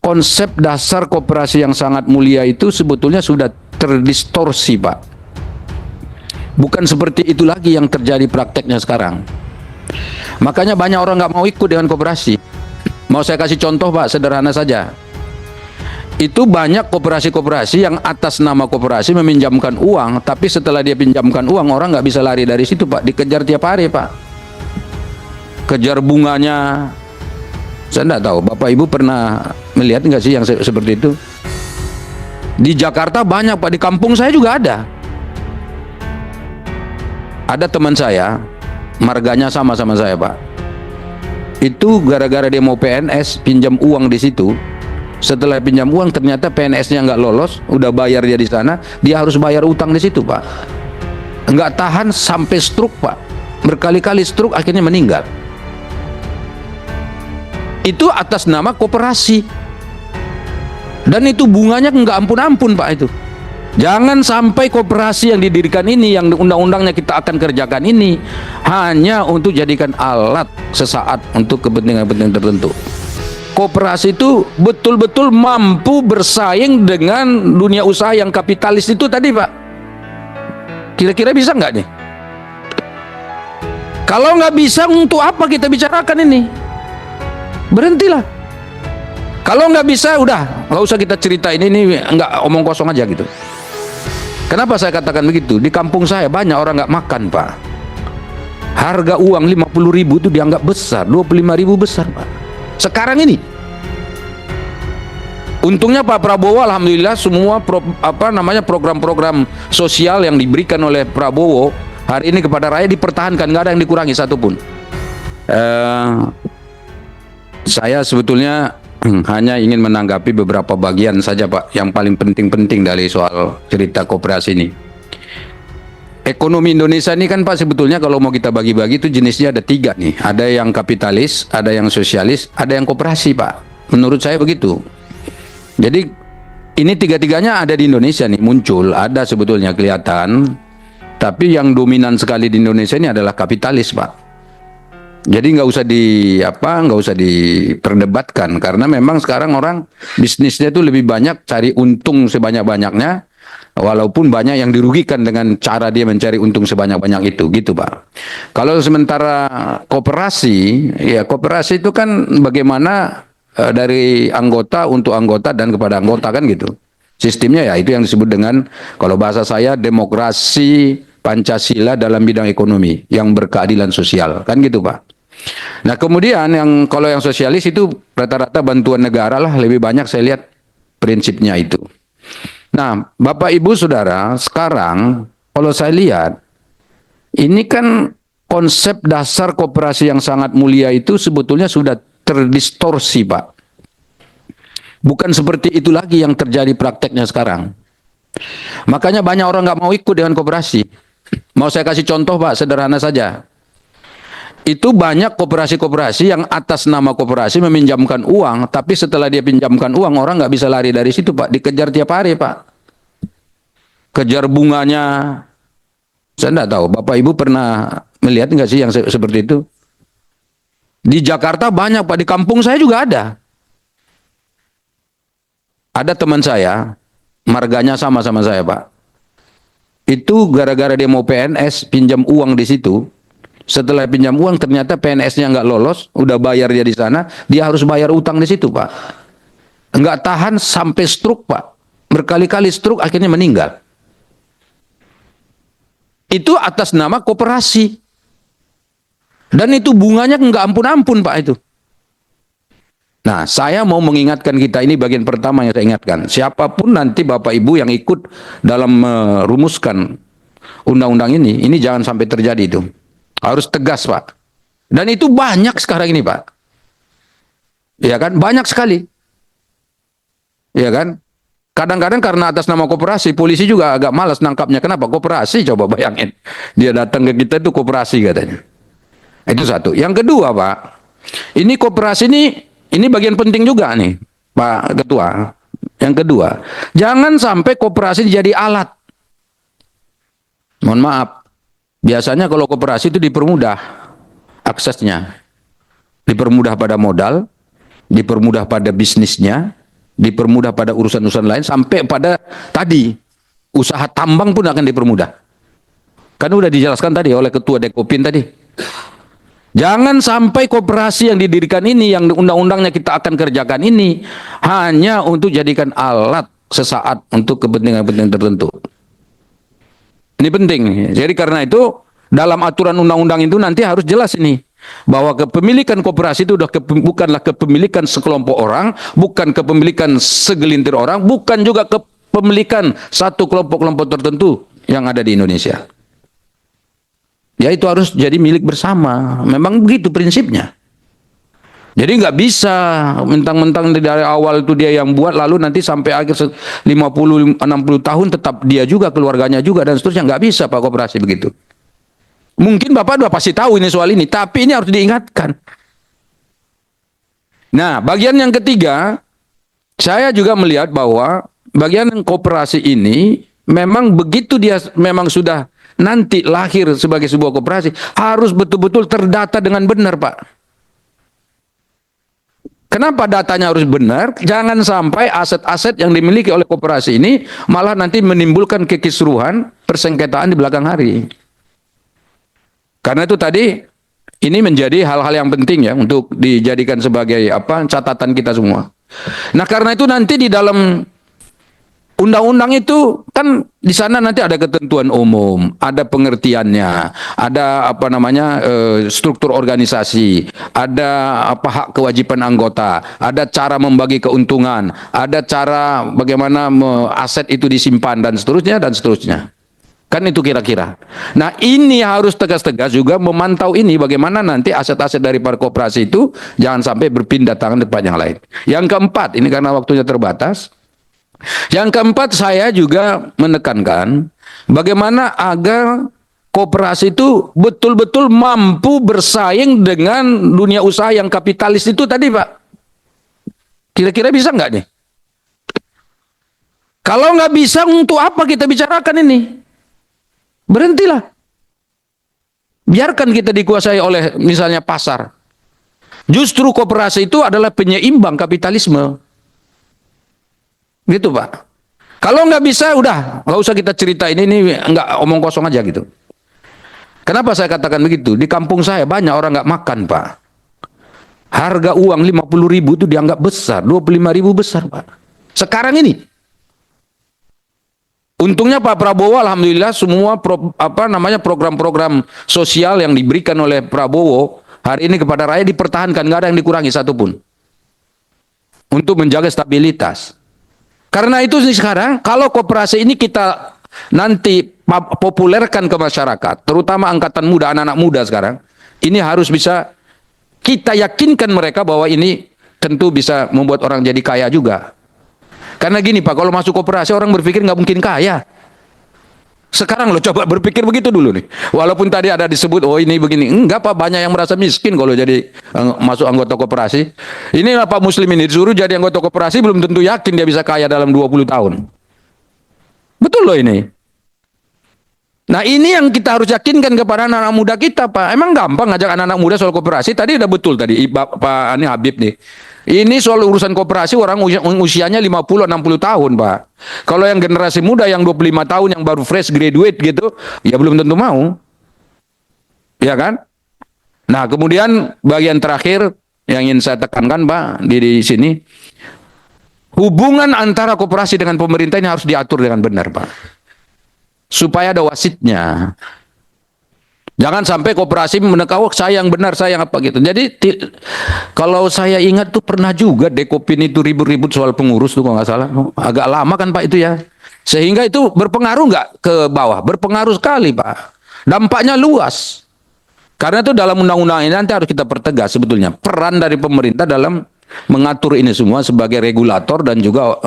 konsep dasar koperasi yang sangat mulia itu sebetulnya sudah terdistorsi, Pak. Bukan seperti itu lagi yang terjadi prakteknya sekarang. Makanya banyak orang nggak mau ikut dengan koperasi. Mau saya kasih contoh, Pak, sederhana saja. Itu banyak koperasi-koperasi yang atas nama koperasi meminjamkan uang, tapi setelah dia pinjamkan uang, orang nggak bisa lari dari situ, Pak. Dikejar tiap hari, Pak. Kejar bunganya. Saya nggak tahu, Bapak Ibu pernah melihat nggak sih yang seperti itu? Di Jakarta banyak, Pak. Di kampung saya juga ada. Ada teman saya, marganya sama saya, Pak. Itu gara-gara dia mau PNS, pinjam uang di situ. Setelah pinjam uang, ternyata PNS-nya nggak lolos, udah bayar dia di sana, dia harus bayar utang di situ, Pak. Nggak tahan sampai stroke, Pak. Berkali-kali stroke, akhirnya meninggal. Itu atas nama koperasi. Dan itu bunganya nggak ampun-ampun, Pak, itu. Jangan sampai koperasi yang didirikan ini, yang undang-undangnya kita akan kerjakan ini, hanya untuk jadikan alat sesaat untuk kepentingan-kepentingan tertentu. Koperasi itu betul-betul mampu bersaing dengan dunia usaha yang kapitalis itu tadi, Pak. Kira-kira bisa nggak nih? Kalau nggak bisa, untuk apa kita bicarakan ini? Berhentilah. Kalau nggak bisa, udah nggak usah kita ceritain, ini nggak, omong kosong aja gitu. Kenapa saya katakan begitu? Di kampung saya banyak orang nggak makan, Pak. Harga uang 50.000 itu dianggap besar, 25.000 besar, Pak. Sekarang ini, untungnya Pak Prabowo, alhamdulillah, semua program-program sosial yang diberikan oleh Prabowo hari ini kepada rakyat dipertahankan, nggak ada yang dikurangi satupun. Saya sebetulnya hanya ingin menanggapi beberapa bagian saja, Pak, yang paling penting-penting dari soal cerita koperasi ini. Ekonomi Indonesia ini kan, Pak, sebetulnya kalau mau kita bagi-bagi itu jenisnya ada 3 nih. Ada yang kapitalis, ada yang sosialis, ada yang koperasi, Pak. Menurut saya begitu. Jadi ini 3-tiganya ada di Indonesia nih, muncul, ada sebetulnya kelihatan. Tapi yang dominan sekali di Indonesia ini adalah kapitalis, Pak. Jadi nggak usah diperdebatkan, karena memang sekarang orang bisnisnya itu lebih banyak cari untung sebanyak-banyaknya. Walaupun banyak yang dirugikan dengan cara dia mencari untung sebanyak-banyak itu, gitu, Pak. Kalau sementara koperasi, ya koperasi itu kan bagaimana dari anggota untuk anggota dan kepada anggota, kan gitu. Sistemnya ya itu yang disebut dengan, kalau bahasa saya, demokrasi Pancasila dalam bidang ekonomi yang berkeadilan sosial, kan gitu, Pak. Nah kemudian kalau yang sosialis itu rata-rata bantuan negara lah, lebih banyak saya lihat prinsipnya itu. Nah, Bapak Ibu Saudara, sekarang kalau saya lihat, ini kan konsep dasar koperasi yang sangat mulia itu sebetulnya sudah terdistorsi, Pak. Bukan seperti itu lagi yang terjadi prakteknya sekarang. Makanya banyak orang nggak mau ikut dengan koperasi. Mau saya kasih contoh, Pak, sederhana saja. Itu banyak koperasi-koperasi yang atas nama koperasi meminjamkan uang, tapi setelah dia pinjamkan uang, orang nggak bisa lari dari situ, Pak. Dikejar tiap hari, Pak. Kejar bunganya. Saya nggak tahu, Bapak Ibu pernah melihat nggak sih yang seperti itu? Di Jakarta banyak, Pak. Di kampung saya juga ada. Ada teman saya, marganya sama saya, Pak. Itu gara-gara dia mau PNS, pinjam uang di situ. Setelah pinjam uang, ternyata PNS-nya nggak lolos, udah bayar dia di sana, dia harus bayar utang di situ, Pak. Nggak tahan sampai stroke, Pak. Berkali-kali stroke, akhirnya meninggal. Itu atas nama koperasi. Dan itu bunganya nggak ampun-ampun, Pak, itu. Nah, saya mau mengingatkan kita, ini bagian pertama yang saya ingatkan. Siapapun nanti Bapak Ibu yang ikut dalam merumuskan undang-undang ini jangan sampai terjadi itu. Harus tegas, Pak. Dan itu banyak sekarang ini, Pak. Ya kan? Banyak sekali. Ya kan? Kadang-kadang karena atas nama koperasi, polisi juga agak malas nangkapnya. Kenapa? Koperasi, coba bayangin. Dia datang ke kita itu koperasi katanya. Itu satu. Yang kedua, Pak. Ini koperasi ini bagian penting juga nih, Pak Ketua. Yang kedua, jangan sampai koperasi jadi alat. Mohon maaf. Biasanya kalau koperasi itu dipermudah aksesnya. Dipermudah pada modal, dipermudah pada bisnisnya, dipermudah pada urusan-urusan lain, sampai pada tadi usaha tambang pun akan dipermudah. Kan udah dijelaskan tadi oleh Ketua Dekopin tadi. Jangan sampai koperasi yang didirikan ini, yang undang-undangnya kita akan kerjakan ini, hanya untuk jadikan alat sesaat untuk kepentingan-kepentingan tertentu. Ini penting. Jadi karena itu, dalam aturan undang-undang itu nanti harus jelas ini, bahwa kepemilikan koperasi itu bukanlah kepemilikan sekelompok orang, bukan kepemilikan segelintir orang, bukan juga kepemilikan satu kelompok-kelompok tertentu yang ada di Indonesia. Ya itu harus jadi milik bersama. Memang begitu prinsipnya. Jadi nggak bisa mentang-mentang dari awal itu dia yang buat, lalu nanti sampai akhir 50-60 tahun tetap dia juga, keluarganya juga, dan seterusnya. Nggak bisa Pak koperasi begitu. Mungkin Bapak udah pasti tahu ini soal ini, tapi ini harus diingatkan. Nah, bagian yang ketiga, saya juga melihat bahwa bagian koperasi ini memang begitu dia memang sudah nanti lahir sebagai sebuah koperasi, harus betul-betul terdata dengan benar, Pak. Kenapa datanya harus benar? Jangan sampai aset-aset yang dimiliki oleh koperasi ini malah nanti menimbulkan kekisruhan, persengketaan di belakang hari. Karena itu tadi, ini menjadi hal-hal yang penting ya untuk dijadikan sebagai catatan kita semua. Nah, karena itu nanti di dalam undang-undang itu kan di sana nanti ada ketentuan umum, ada pengertiannya, ada struktur organisasi, ada hak kewajiban anggota, ada cara membagi keuntungan, ada cara bagaimana aset itu disimpan dan seterusnya. Kan itu kira-kira. Nah, ini harus tegas-tegas juga memantau ini bagaimana nanti aset-aset dari para koperasi itu jangan sampai berpindah tangan ke tempat yang lain. Yang keempat, ini karena waktunya terbatas. Yang keempat, saya juga menekankan bagaimana agar koperasi itu betul-betul mampu bersaing dengan dunia usaha yang kapitalis itu tadi, Pak. Kira-kira bisa nggak nih? Kalau nggak bisa, untuk apa kita bicarakan ini? Berhentilah. Biarkan kita dikuasai oleh misalnya pasar. Justru koperasi itu adalah penyeimbang kapitalisme. Gitu Pak. Kalau nggak bisa, udah nggak usah kita cerita ini nggak omong kosong aja gitu. Kenapa saya katakan begitu? Di kampung saya banyak orang nggak makan Pak. Harga uang 50.000 itu dianggap besar, 25.000 besar Pak. Sekarang ini. Untungnya Pak Prabowo, alhamdulillah semua program-program sosial yang diberikan oleh Prabowo hari ini kepada rakyat dipertahankan, nggak ada yang dikurangi satupun. Untuk menjaga stabilitas. Karena itu sekarang kalau koperasi ini kita nanti populerkan ke masyarakat, terutama angkatan muda, anak-anak muda sekarang, ini harus bisa kita yakinkan mereka bahwa ini tentu bisa membuat orang jadi kaya juga. Karena gini Pak, kalau masuk koperasi orang berpikir nggak mungkin kaya. Sekarang lo coba berpikir begitu dulu nih. Walaupun tadi ada disebut, oh ini begini. Enggak Pak, banyak yang merasa miskin kalau jadi masuk anggota koperasi. Inilah Pak Muslim ini, disuruh jadi anggota koperasi belum tentu yakin dia bisa kaya dalam 20 tahun. Betul loh ini. Nah ini yang kita harus yakinkan kepada anak-anak muda kita Pak. Emang gampang ngajak anak-anak muda soal koperasi? Tadi udah betul tadi Pak Habib nih. Ini soal urusan koperasi orang usianya 50-60 tahun Pak. Kalau yang generasi muda yang 25 tahun yang baru fresh graduate gitu, ya belum tentu mau. Ya kan? Nah kemudian bagian terakhir yang ingin saya tekankan Pak di sini, hubungan antara koperasi dengan pemerintah ini harus diatur dengan benar Pak. Supaya ada wasitnya. Jangan sampai koperasi menekan, oh saya yang benar, saya yang apa gitu. Jadi kalau saya ingat tuh pernah juga Dekopin itu ribut-ribut soal pengurus tuh kalau nggak salah. Agak lama kan Pak itu ya. Sehingga itu berpengaruh nggak ke bawah? Berpengaruh sekali Pak. Dampaknya luas. Karena itu dalam undang-undang ini nanti harus kita pertegas sebetulnya peran dari pemerintah dalam mengatur ini semua sebagai regulator dan juga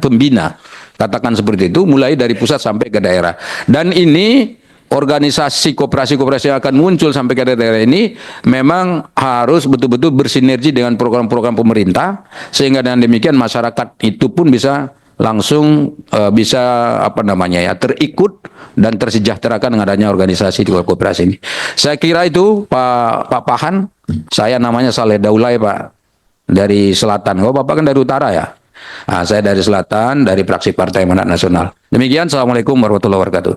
pembina. Katakan seperti itu mulai dari pusat sampai ke daerah. Dan ini organisasi koperasi-koperasi yang akan muncul sampai ke daerah ini memang harus betul-betul bersinergi dengan program-program pemerintah sehingga dengan demikian masyarakat itu pun bisa langsung terikut dan tersejahterakan dengan adanya organisasi di koperasi ini. Saya kira itu Pak Pahan, saya namanya Saleh Daulay Pak dari selatan. Oh Bapak kan dari utara ya. Saya dari Selatan, dari fraksi Partai Amanat Nasional. Demikian, Assalamualaikum warahmatullahi wabarakatuh.